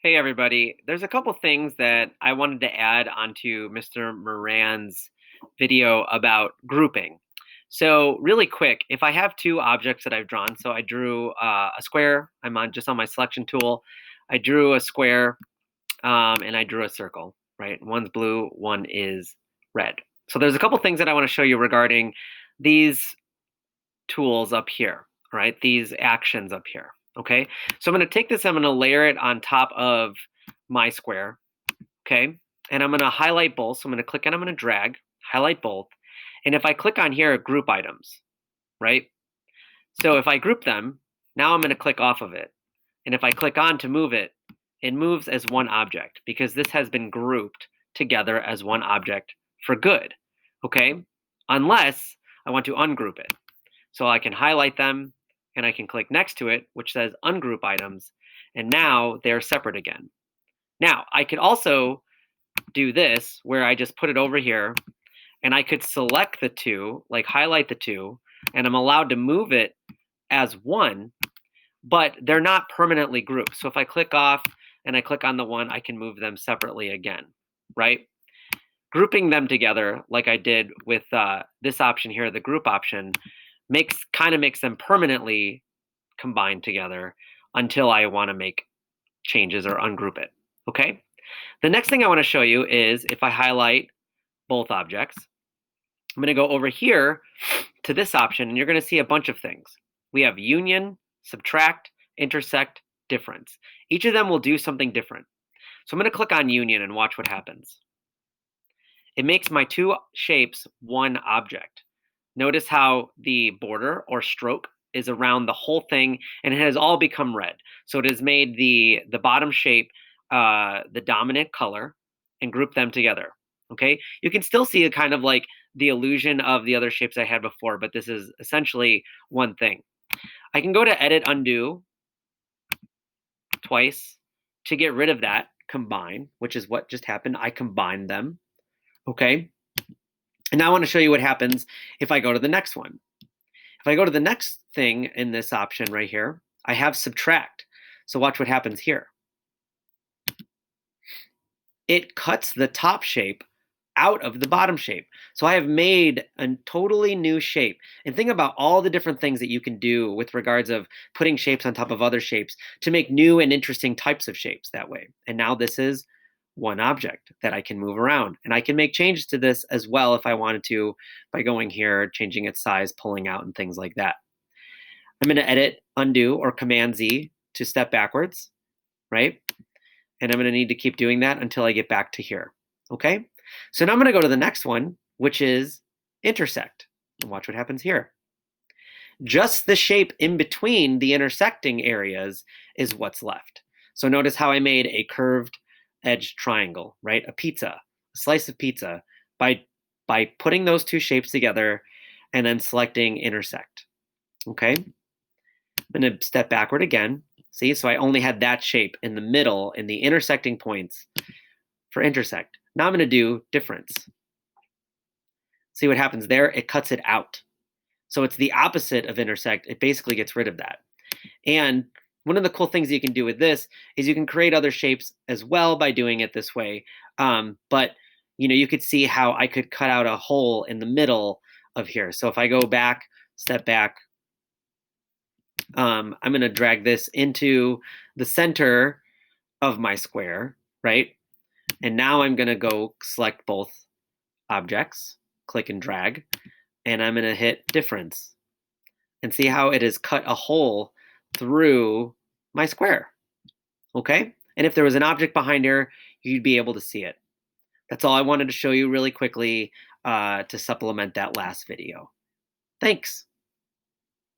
Hey everybody, there's a couple things that I wanted to add onto Mr. Moran's video about grouping. So really quick, if I have two objects that I've drawn, so I drew a square, just on my selection tool, I drew a square and I drew a circle, right? One's blue, one is red. So there's a couple things that I want to show you regarding these tools up here, right? These actions up here, okay? So I'm going to take this, I'm going to layer it on top of my square, okay? And I'm going to highlight both. So I'm going to click and I'm going to drag, highlight both. And if I click on here, group items, right? So if I group them, now I'm going to click off of it. And if I click on to move it, it moves as one object because this has been grouped together as one object for good, okay? Unless I want to ungroup it. So I can highlight them and I can click next to it, which says ungroup items. And now they're separate again. Now I could also do this where I just put it over here and I could select the two, like highlight the two, and I'm allowed to move it as one, but they're not permanently grouped. So if I click off and I click on the one, I can move them separately again, right? Grouping them together, like I did with this option here, the group option, makes them permanently combined together until I want to make changes or ungroup it, okay? The next thing I want to show you is if I highlight both objects, I'm going to go over here to this option and you're going to see a bunch of things. We have union, subtract, intersect, difference. Each of them will do something different. So I'm going to click on union and watch what happens. It makes my two shapes one object. Notice how the border or stroke is around the whole thing and it has all become red. So it has made the bottom shape the dominant color and grouped them together. Okay, you can still see a kind of like the illusion of the other shapes I had before, but this is essentially one thing. I can go to edit undo twice to get rid of that combine, which is what just happened. I combined them. Okay. And now I want to show you what happens if I go to the next one. If I go to the next thing in this option right here, I have subtract. So watch what happens here. It cuts the top shape out of the bottom shape. So I have made a totally new shape. And think about all the different things that you can do with regards of putting shapes on top of other shapes to make new and interesting types of shapes that way. And now this is one object that I can move around. And I can make changes to this as well if I wanted to by going here, changing its size, pulling out, and things like that. I'm going to edit, undo, or Command Z to step backwards, right? And I'm going to need to keep doing that until I get back to here, okay? So now I'm going to go to the next one, which is intersect. And watch what happens here. Just the shape in between the intersecting areas is what's left. So notice how I made a curved edge triangle, right? A pizza, a slice of pizza by putting those two shapes together and then selecting intersect, okay? I'm going to step backward again. See, so I only had that shape in the middle in the intersecting points for intersect. Now I'm going to do difference. See what happens there? It cuts it out. So it's the opposite of intersect. It basically gets rid of that. And one of the cool things you can do with this is you can create other shapes as well by doing it this way. But you could see how I could cut out a hole in the middle of here. So if I go back, step back, I'm going to drag this into the center of my square, right? And now I'm going to go select both objects, click and drag, and I'm going to hit difference and see how it has cut a hole through my square, okay? And if there was an object behind here, you'd be able to see it. That's all I wanted to show you really quickly to supplement that last video. Thanks.